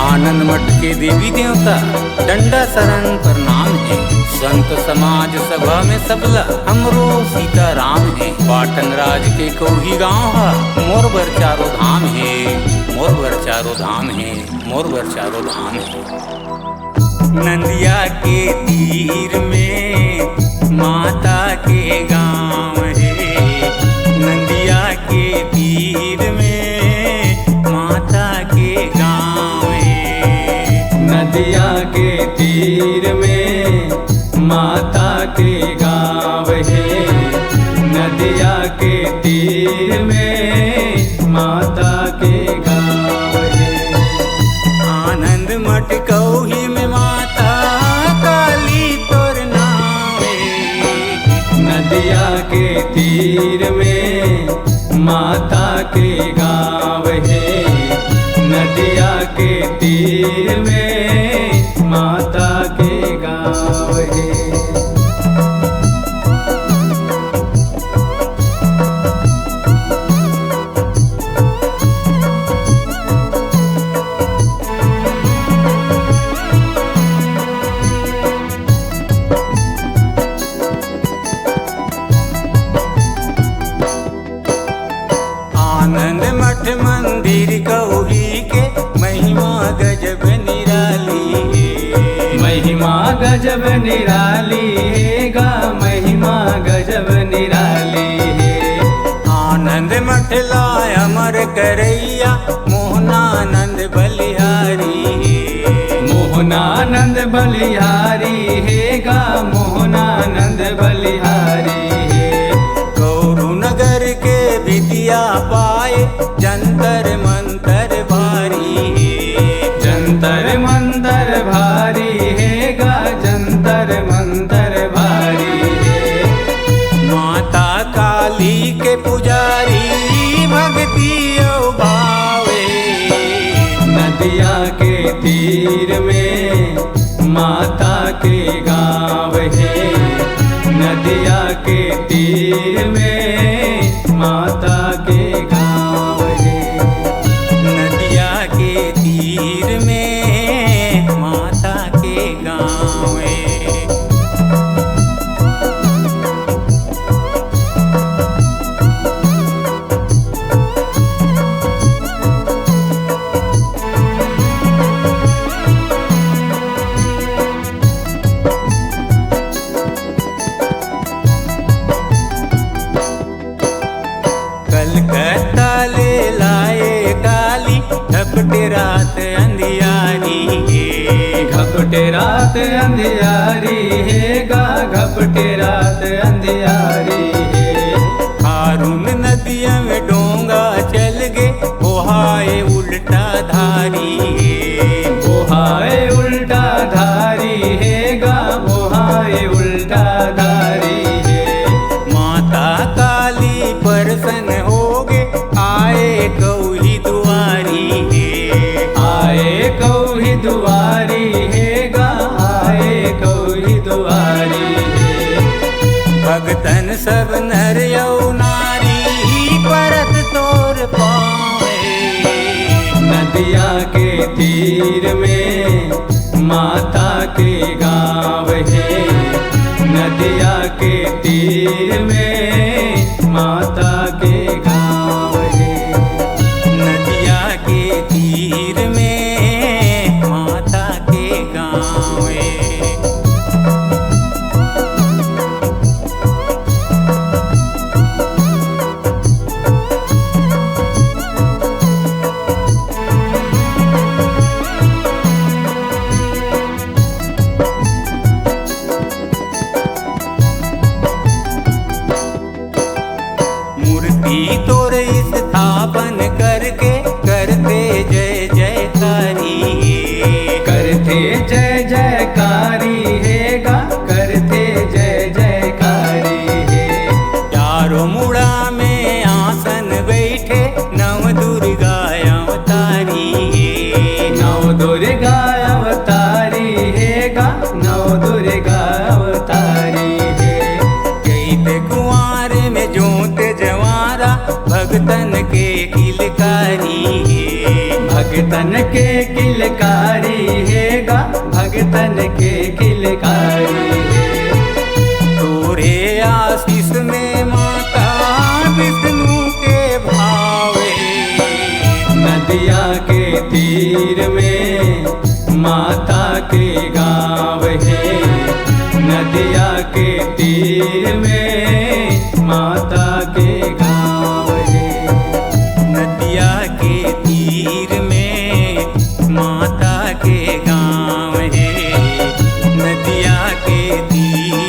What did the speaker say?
आनंद मठ के देवी देवता डंडा शरण प्रणाम है। संत समाज सभा में सबला हमरो सीताराम है। पाटन राज के कोही गाँव है, मोर बर चारो धाम है, मोर बर चारो धाम है, मोर बर चारो धाम है। नदिया के तीर में माता के गाँव है, नदिया के तीर में माता के गाँव है। नदिया के तीर में माता के गाँव है, नदिया के तीर में माता के गाँव है। आनंद मठ कोही में माता काली तोर नाम है। नदिया के तीर में माता के गाँव है, नदिया के तीर में माता के गाँव है। आनंद मठ मंदिर कोही के महिमा गजब निराली है। महिमा गजब निराली है गा, महिमा गजब निराली है। आनंद मठ लाय अमर करैया मोहनानंद बलिहारी है। मोहनानंद बलिहारी है गा, मोहनानंद बलिहारी है। गौरू नगर के विद्या पाए जंतर मंतर भारी है। जंतर मंतर भारी है गा, जंतर मंतर भारी है। माता काली के पुजारी भक्ति भावे। नदिया के तीर में माता के गाँव है, नदिया के तीर में माता के गाँव है। नदिया के तीर में माता के गाँव है। कलकत्ता ले लाए काली घपटे रात अंधियारी है। घपटे रात अंधियारी है गा, घपटे रात अंधियारी है। हारून नदिया में डोंगा चल गे ओहाए उल्टा धारी है। ओहाए उल्टा धारी है गा, ओहाए उल्टा धारी है। माता काली प्रसन्न होगे आए कौही दुआरी है। आए कौही दुआरी है गा, आए कौही दुआरी है। भगतन सब नर यौ नारी परत तोर पावे। नदिया के तीर में माता के गाँव है, नदिया के तीर में माता के गाँव है। नदिया के तीर में माता के गाँव है। मूर्ति तोर स्थापन करके करते जय जयकारी है। करते जय जयकारी है गा, करते जय जयकारी है। चारों मुड़ा में आसन बैठे नव दुर्गा अवतारी है। नव दुर्गा अवतारी है गा, नव दुर्गा अवतारी है। चैत कुंवार में जोत जवारा भगतन के किलकारी है। भगतन के किलकारी के किलकारी है। तोरे आशीष में माता विष्णु के भावे, नदिया के तीर में माता के गाँव है। नदिया के तीर में माता के गाँव है। नदिया के तीर में माता के गाँव है। नदिया के तीर